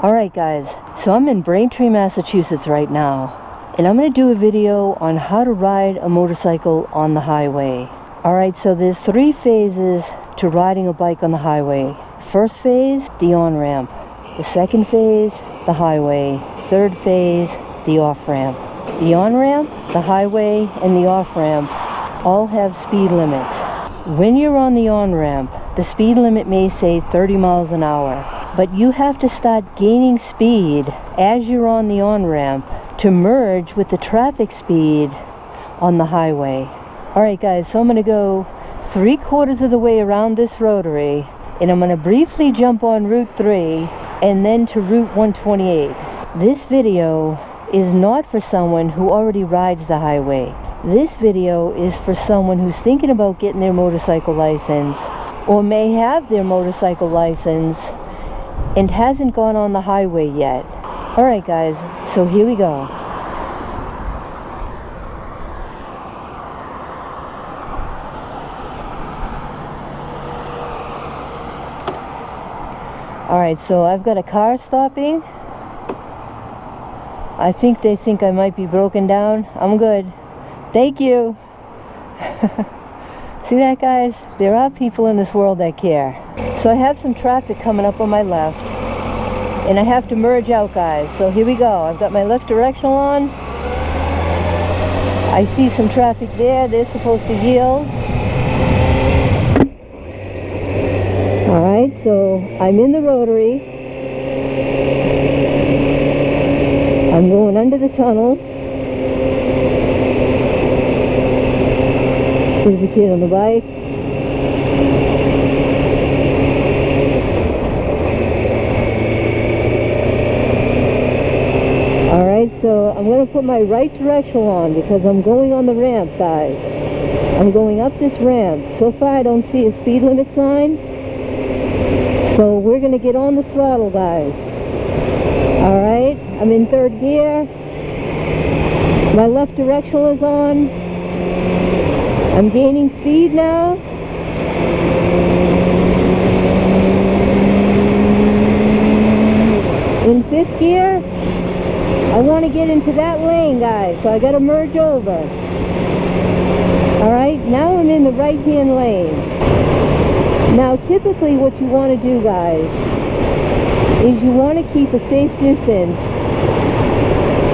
Alright guys, so I'm in Braintree, Massachusetts right now, and I'm going to do a video on how to ride a motorcycle on the highway. Alright, so there's 3 phases to riding a bike on the highway. First phase, the on-ramp. The second phase, the highway. Third phase, the off-ramp. The on-ramp, the highway, and the off-ramp all have speed limits. When you're on the on-ramp, the speed limit may say 30 miles an hour, but you have to start gaining speed as you're on the on-ramp to merge with the traffic speed on the highway. Alright guys, so I'm going to go 3/4 of the way around this rotary, and I'm going to briefly jump on Route 3 and then to Route 128. This video is not for someone who already rides the highway. This video is for someone who's thinking about getting their motorcycle license, or may have their motorcycle license and hasn't gone on the highway yet. Alright guys, so here we go. Alright, so I've got a car stopping. I think they think I might be broken down. I'm good. Thank you. See that, guys? There are people in this world that care. So I have some traffic coming up on my left, and I have to merge out, guys. So here we go. I've got my left directional on. I see some traffic there. They're supposed to yield. Alright, so I'm in the rotary. I'm going under the tunnel. There's a kid on the bike. Alright, so I'm going to put my right directional on because I'm going on the ramp, guys. I'm going up this ramp. So far I don't see a speed limit sign. So we're going to get on the throttle, guys. Alright, I'm in 3rd gear. My left directional is on. I'm gaining speed now. In 5th gear, I want to get into that lane, guys, so I got to merge over. Alright, now I'm in the right-hand lane. Now, typically what you want to do, guys, is you want to keep a safe distance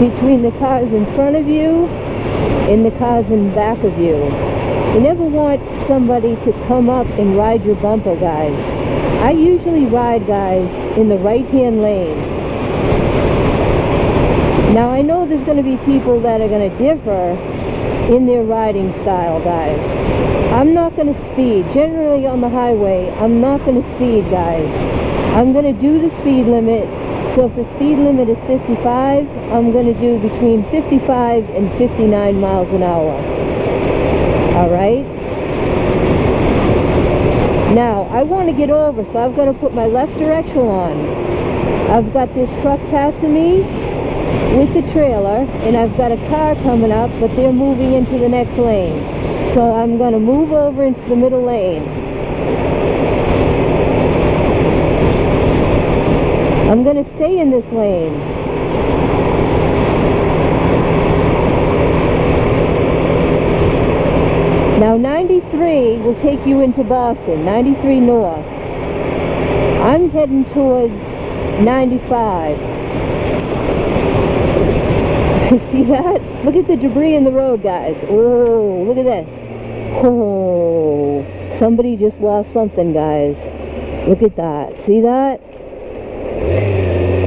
between the cars in front of you and the cars in back of you. You never want somebody to come up and ride your bumper, guys. I usually ride, guys, in the right-hand lane. Now, I know there's going to be people that are going to differ in their riding style, guys. I'm not going to speed. Generally on the highway, I'm not going to speed, guys. I'm going to do the speed limit. So if the speed limit is 55, I'm going to do between 55 and 59 miles an hour. Alright? Now, I want to get over, so I've got to put my left directional on. I've got this truck passing me with the trailer, and I've got a car coming up, but they're moving into the next lane. So I'm going to move over into the middle lane. I'm going to stay in this lane. Now 93 will take you into Boston, 93 north. I'm heading towards 95. See that? Look at the debris in the road, guys. Oh, look at this. Oh, somebody just lost something, guys. Look at that. See that?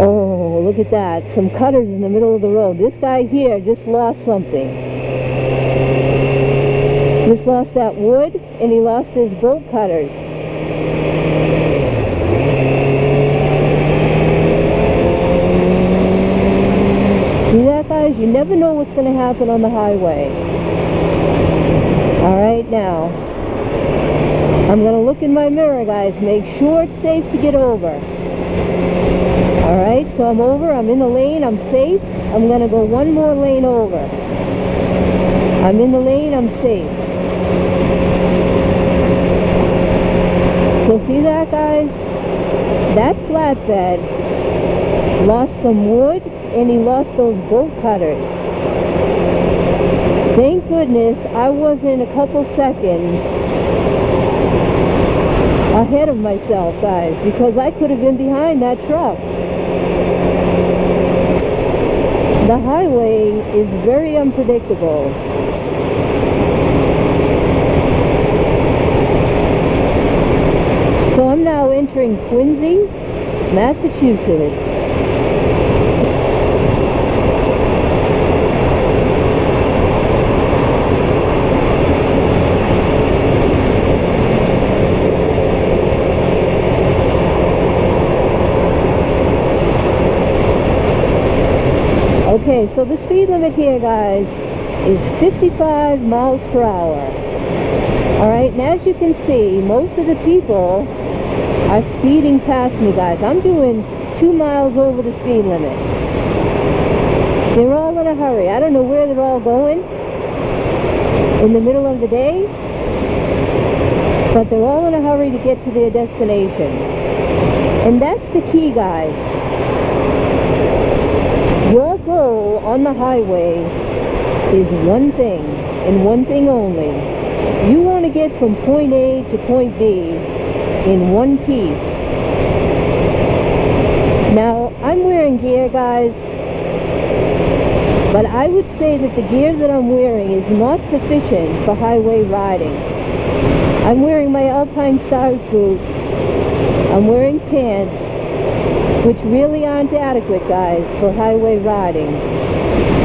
Oh, look at that. Some cutters in the middle of the road. This guy here just lost something. Just lost that wood, and he lost his bolt cutters. See that, guys? You never know what's going to happen on the highway. Alright, now, I'm going to look in my mirror, guys. Make sure it's safe to get over. Alright, so I'm over. I'm in the lane. I'm safe. I'm going to go one more lane over. I'm in the lane. I'm safe. So see that, guys? That flatbed lost some wood, and he lost those bolt cutters. Thank goodness I wasn't a couple seconds ahead of myself, guys, because I could have been behind that truck. The highway is very unpredictable. So I'm now entering Quincy, Massachusetts. Okay, so the speed limit here, guys, is 55 miles per hour. Alright, and as you can see, most of the people are speeding past me, guys. I'm doing 2 miles over the speed limit. They're all in a hurry. I don't know where they're all going in the middle of the day, but they're all in a hurry to get to their destination. And that's the key, guys. Your goal on the highway is one thing, and one thing only. You want to get from point A to point B in one piece. Now, I'm wearing gear, guys, but I would say that the gear that I'm wearing is not sufficient for highway riding. I'm wearing my Alpinestars boots. I'm wearing pants, which really aren't adequate, guys, for highway riding.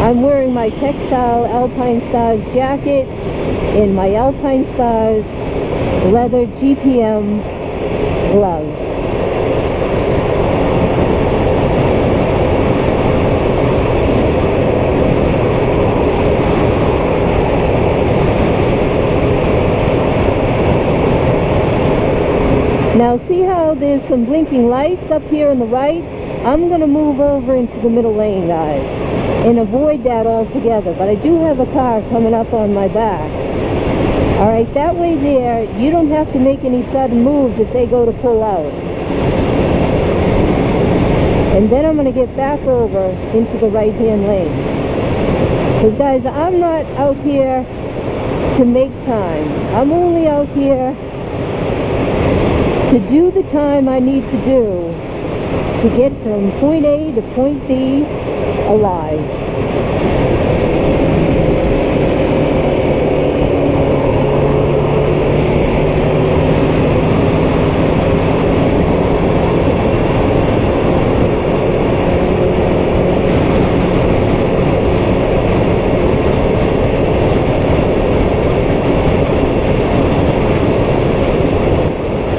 I'm wearing my textile Alpinestars jacket and my Alpinestars leather GPM gloves. Now see how there's some blinking lights up here on the right? I'm going to move over into the middle lane, guys, and avoid that altogether. But I do have a car coming up on my back. Alright, that way there, you don't have to make any sudden moves if they go to pull out. And then I'm going to get back over into the right-hand lane. Because, guys, I'm not out here to make time. I'm only out here to do the time I need to do to get from point A to point B alive.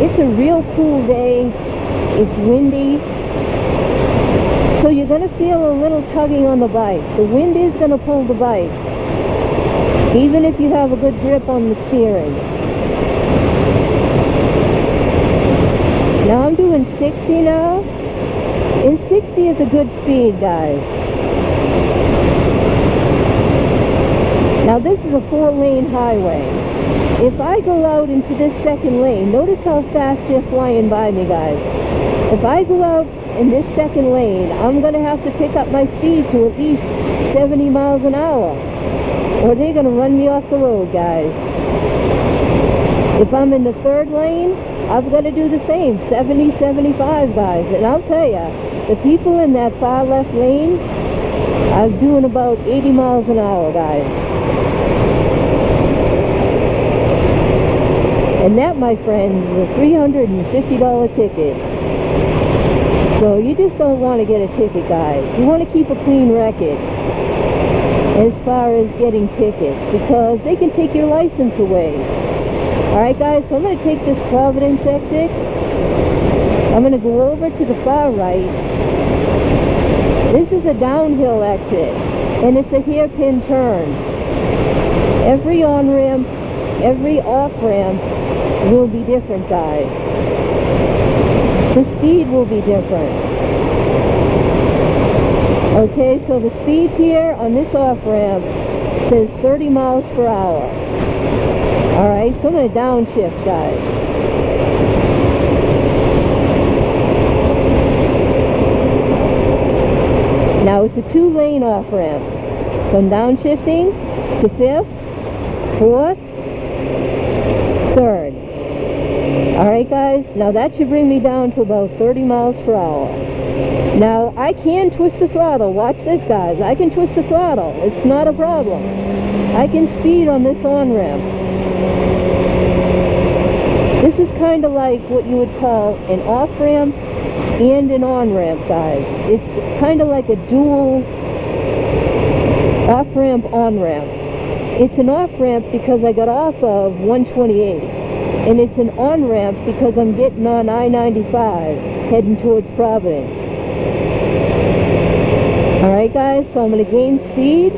It's a real cool day. It's windy. So you're going to feel a little tugging on the bike. The wind is going to pull the bike, even if you have a good grip on the steering. Now I'm doing 60 now, and 60 is a good speed, guys. Now this is a 4-lane highway. If I go out into this second lane, notice how fast they're flying by me, guys. If I go out in this second lane, I'm going to have to pick up my speed to at least 70 miles an hour, or they're going to run me off the road, guys. If I'm in the third lane, I've got to do the same, 70, 75, guys. And I'll tell you, the people in that far left lane are doing about 80 miles an hour, guys. And that, my friends, is a $350 ticket. So you just don't want to get a ticket, guys. You want to keep a clean record as far as getting tickets, because they can take your license away. Alright, guys, so I'm going to take this Providence exit. I'm going to go over to the far right. This is a downhill exit, and it's a hairpin turn. Every on-ramp, every off-ramp will be different, guys. The speed will be different. Okay, so the speed here on this off-ramp says 30 miles per hour. Alright, so I'm going to downshift, guys. Now it's a 2-lane off-ramp. So I'm downshifting to 5th, 4th, 3rd. Alright guys, now that should bring me down to about 30 miles per hour. Now I can twist the throttle. Watch this guys. I can twist the throttle. It's not a problem. I can speed on this on-ramp. This is kind of like what you would call an off-ramp and an on-ramp, guys. It's kind of like a dual off-ramp, on-ramp. It's an off-ramp because I got off of 128. And it's an on-ramp because I'm getting on I-95 heading towards Providence. Alright guys, so I'm going to gain speed.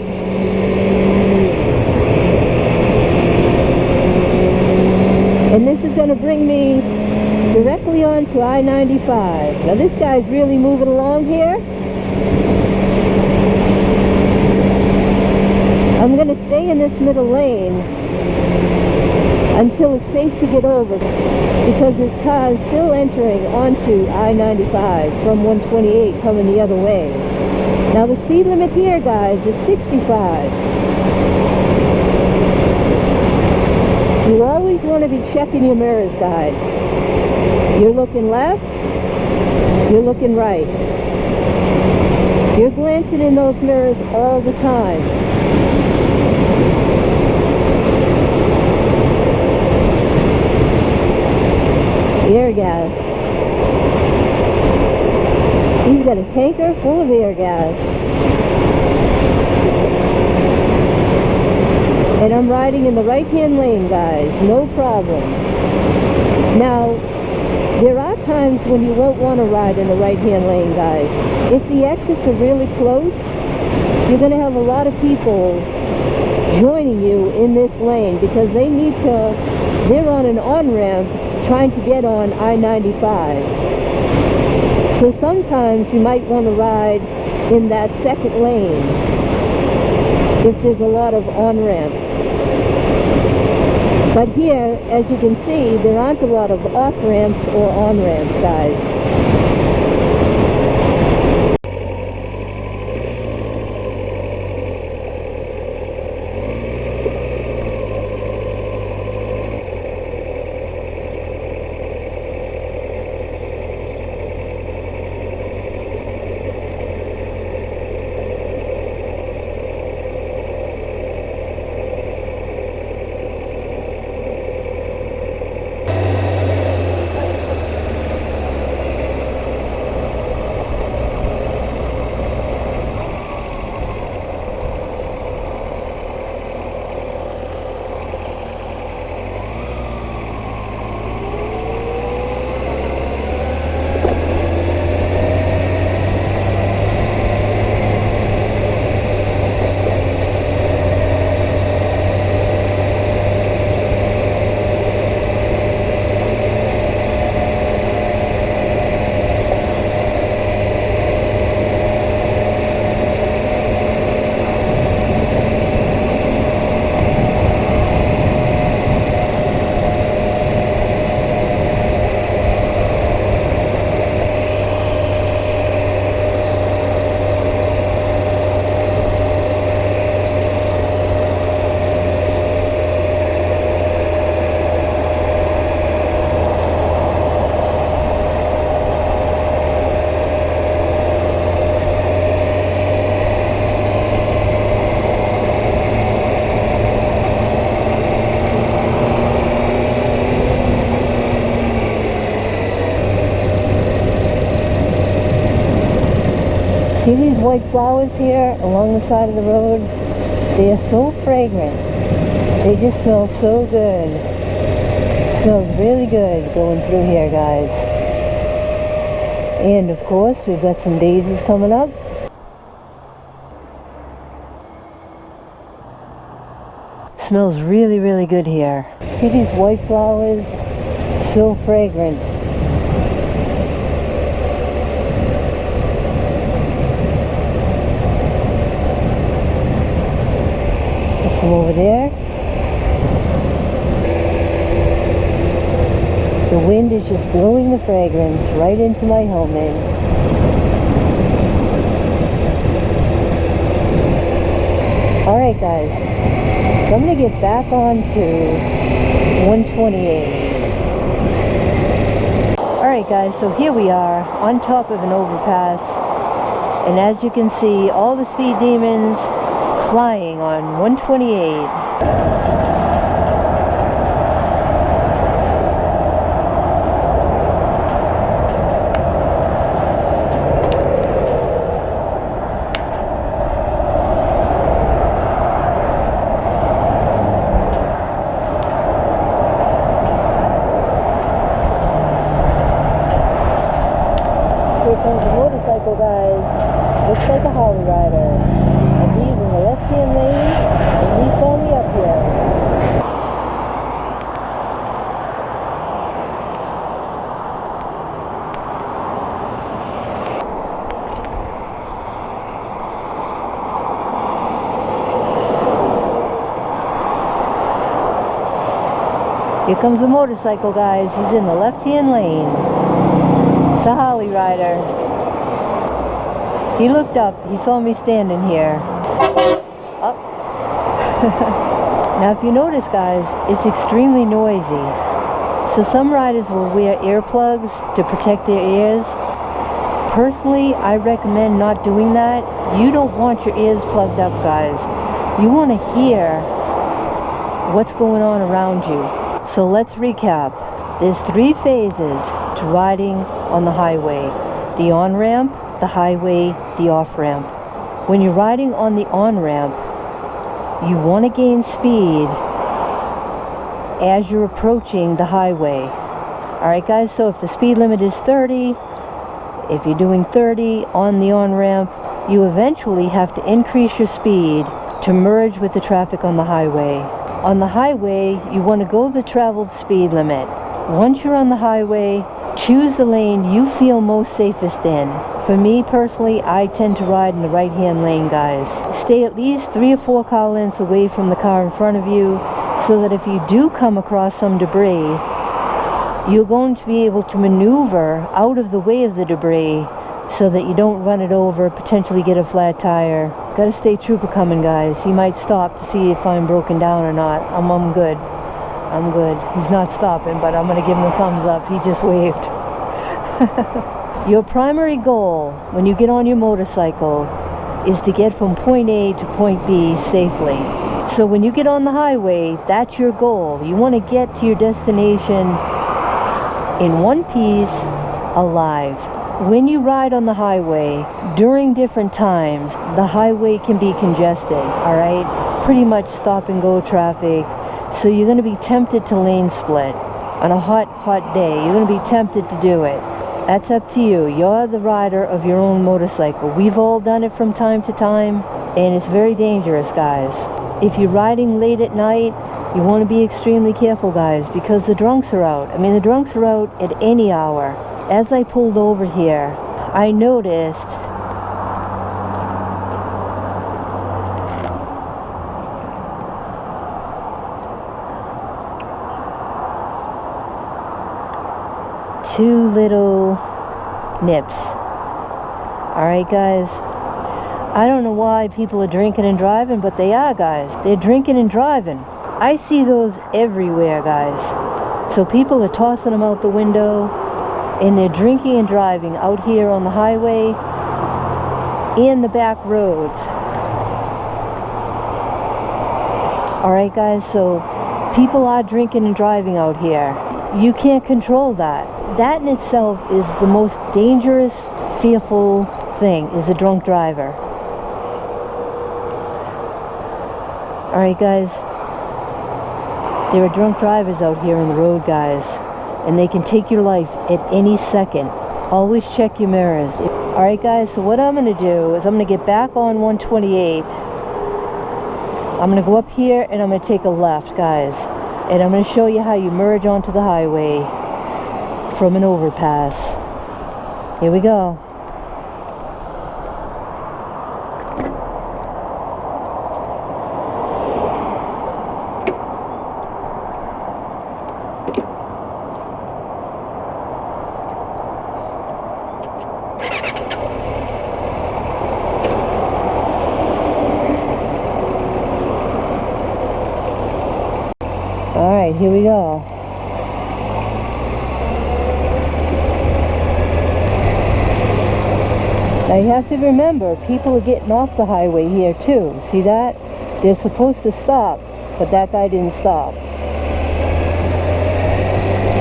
And this is going to bring me directly onto I-95. Now this guy's really moving along here. I'm going to stay in this middle lane until it's safe to get over, because this car is still entering onto I-95 from 128 coming the other way. Now the speed limit here, guys, is 65. You always want to be checking your mirrors, guys. You're looking left, you're looking right. You're glancing in those mirrors all the time. Air gas. He's got a tanker full of air gas. And I'm riding in the right-hand lane, guys. No problem. Now, there are times when you won't want to ride in the right-hand lane, guys. If the exits are really close, you're going to have a lot of people joining you in this lane because they're on an on-ramp trying to get on I-95. So sometimes you might want to ride in that second lane if there's a lot of on-ramps. But here, as you can see, there aren't a lot of off-ramps or on-ramps, guys. See these white flowers here along the side of the road? They are so fragrant. They just smell so good. It smells really good going through here, guys. And of course, we've got some daisies coming up. Smells really, really good here. See these white flowers? So fragrant. Over there. The wind is just blowing the fragrance right into my helmet. Alright guys, so I'm going to get back on to 128. Alright guys, so here we are on top of an overpass, and as you can see, all the speed demons flying on 128. Here comes a motorcycle, guys. Looks like a Harley rider. And he's in the left-hand lane, and he saw me up here. Here comes a motorcycle, guys. He's in the left-hand lane. It's a Harley rider. He looked up. He saw me standing here. Up. Now, if you notice, guys, it's extremely noisy. So some riders will wear earplugs to protect their ears. Personally, I recommend not doing that. You don't want your ears plugged up, guys. You want to hear what's going on around you. So let's recap. There's 3 phases to riding on the highway: the on-ramp, the highway, the off-ramp. When you're riding on the on-ramp, you want to gain speed as you're approaching the highway. Alright guys, so if the speed limit is 30, if you're doing 30 on the on-ramp, you eventually have to increase your speed to merge with the traffic on the highway. On the highway, you want to go the traveled speed limit. Once you're on the highway, choose the lane you feel most safest in. For me personally, I tend to ride in the right-hand lane, guys. Stay at least 3 or 4 car lengths away from the car in front of you, so that if you do come across some debris, you're going to be able to maneuver out of the way of the debris so that you don't run it over, potentially get a flat tire. Gotta stay trooper coming, guys. He might stop to see if I'm broken down or not. I'm good. I'm good. He's not stopping, but I'm gonna give him a thumbs up. He just waved. Your primary goal when you get on your motorcycle is to get from point A to point B safely. So when you get on the highway, that's your goal. You want to get to your destination in one piece, alive. When you ride on the highway, during different times, the highway can be congested, alright? Pretty much stop and go traffic. So you're going to be tempted to lane split. On a hot, hot day, you're going to be tempted to do it. That's up to you. You're the rider of your own motorcycle. We've all done it from time to time, and it's very dangerous, guys. If you're riding late at night, you want to be extremely careful, guys, because the drunks are out. I mean, the drunks are out at any hour. As I pulled over here, I noticed two little nips. Alright guys, I don't know why people are drinking and driving, but they are, guys. They're drinking and driving. I see those everywhere, guys. So people are tossing them out the window, and they're drinking and driving out here on the highway and the back roads. Alright guys, so people are drinking and driving out here. You can't control that. That in itself is the most dangerous, fearful thing, is a drunk driver. Alright guys, there are drunk drivers out here on the road, guys, and they can take your life at any second. Always check your mirrors. Alright guys, so what I'm going to do is I'm going to get back on 128. I'm going to go up here and I'm going to take a left, guys. And I'm going to show you how you merge onto the highway from an overpass. Here we go. Alright, here we go. Now you have to remember, people are getting off the highway here too. See that? They're supposed to stop, but that guy didn't stop.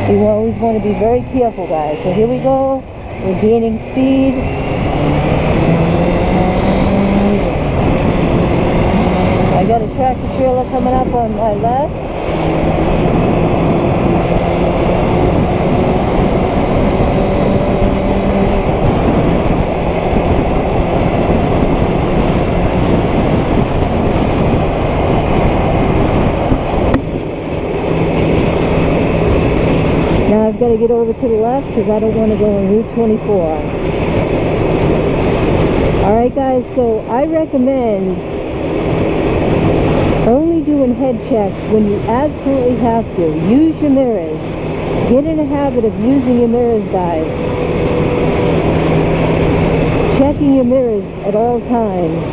You always want to be very careful, guys. So here we go. We're gaining speed. I got a tractor trailer coming up on my left. Now I've got to get over to the left because I don't want to go on Route 24. Alright guys, so I recommend only doing head checks when you absolutely have to. Use your mirrors. Get in a habit of using your mirrors, guys. Checking your mirrors at all times.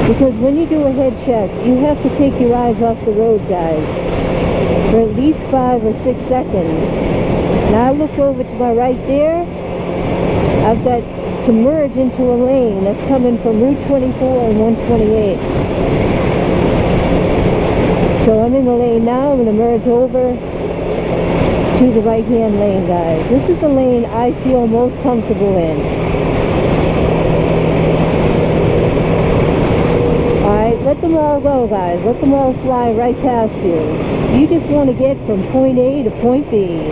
Because when you do a head check, you have to take your eyes off the road, guys, for at least 5 or 6 seconds. Now I look over to my right there. I've got to merge into a lane that's coming from Route 24 and 128. So I'm in the lane now. I'm going to merge over to the right-hand lane, guys. This is the lane I feel most comfortable in. Let them all go, guys. Let them all fly right past you. You just want to get from point A to point B.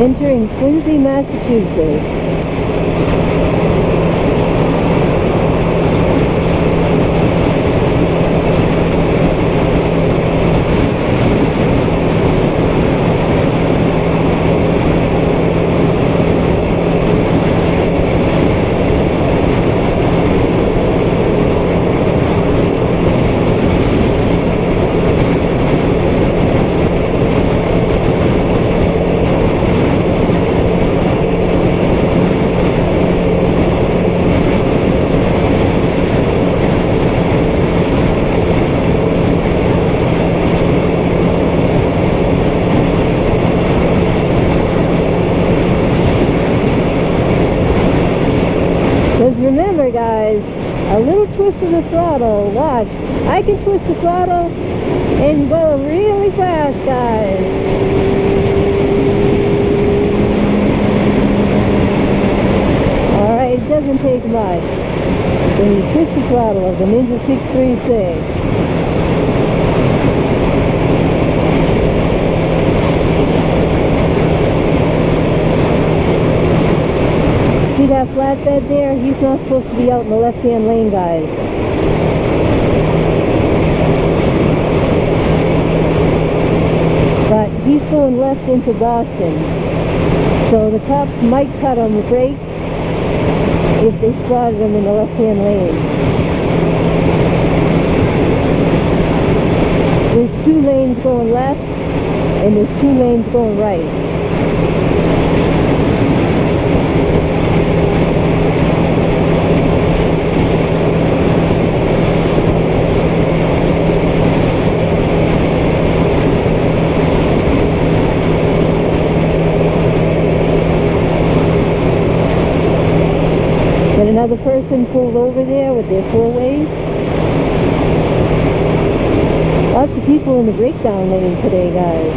Entering Quincy, Massachusetts. Remember, guys, a little twist of the throttle. Watch, I can twist the throttle and go really fast, guys. Alright, it doesn't take much when you twist the throttle of the Ninja 636. See that flatbed there? He's not supposed to be out in the left-hand lane, guys. But he's going left into Boston. So the cops might cut on the brake if they spotted him in the left-hand lane. There's 2 lanes going left, and there's 2 lanes going right. Another person pulled over there with their 4-ways. Lots of people in the breakdown lane today, guys.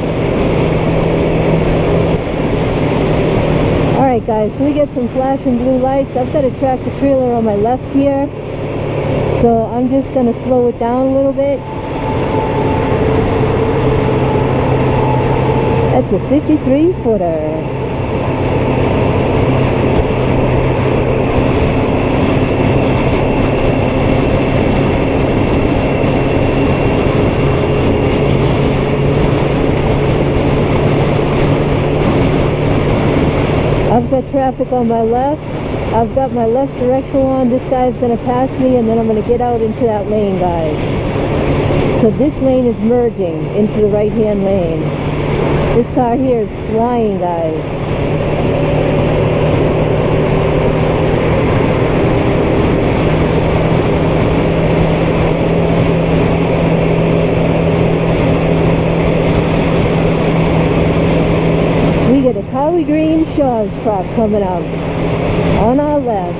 Alright guys, so we get some flashing blue lights. I've got a tractor trailer on my left here, so I'm just going to slow it down a little bit. That's a 53-footer. I've got traffic on my left. I've got my left directional on. This guy's going to pass me, and then I'm going to get out into that lane, guys. So this lane is merging into the right-hand lane. This car here is flying, guys. We got a Collie Green Shaw's truck coming up on our left.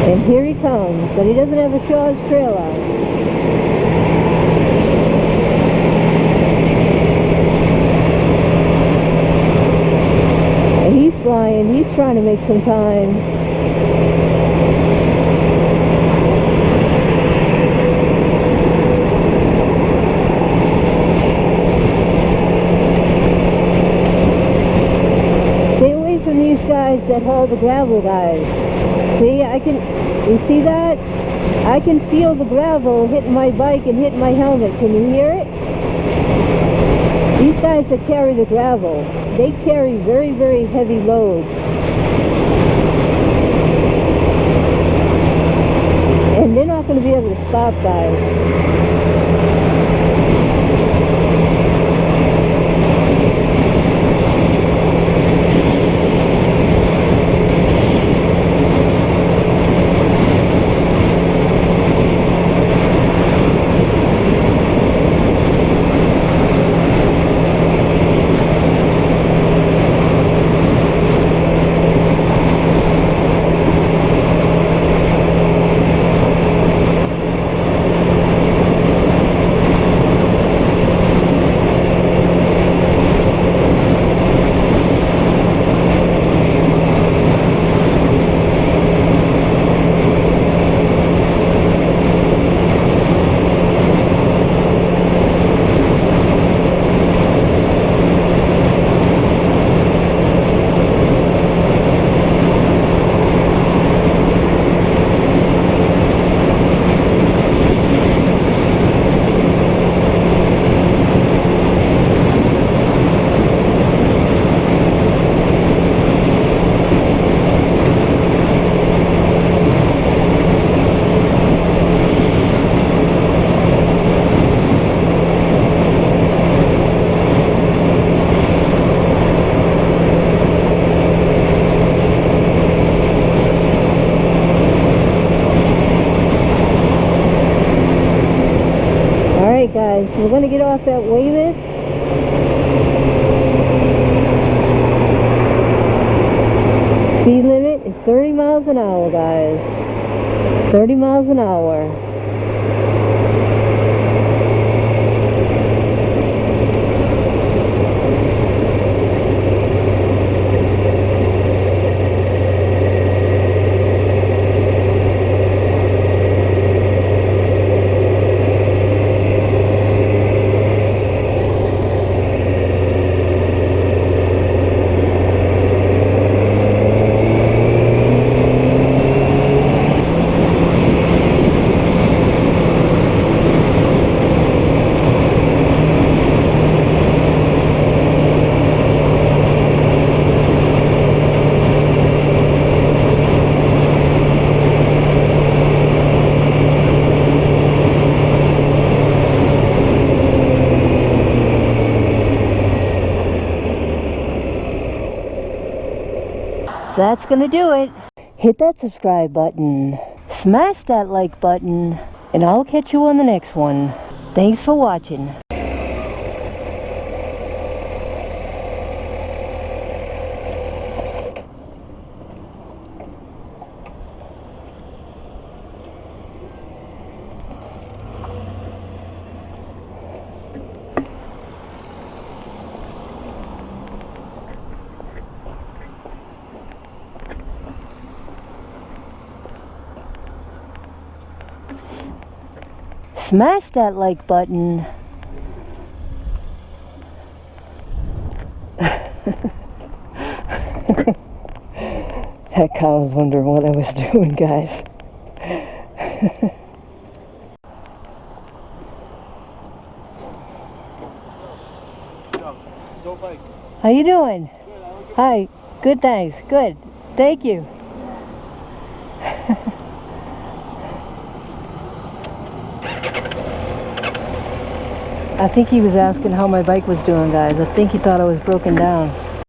And here he comes, but he doesn't have a Shaw's trailer. He's flying, he's trying to make some time. Stay away from these guys that haul the gravel, guys. See, you see that? I can feel the gravel hitting my bike and hitting my helmet. Can you hear it? These guys that carry the gravel, they carry very, very heavy loads. And they're not going to be able to stop, guys. Guys, we're going to get off at Weymouth. Speed limit is 30 miles an hour, guys. 30 miles an hour. That's gonna do it. Hit that subscribe button, smash that like button, and I'll catch you on the next one. Thanks for watching. Smash that like button. That cow was wondering what I was doing, guys. How you doing? Hi. Good, thanks. Good. Thank you. I think he was asking how my bike was doing, guys. I think he thought I was broken down.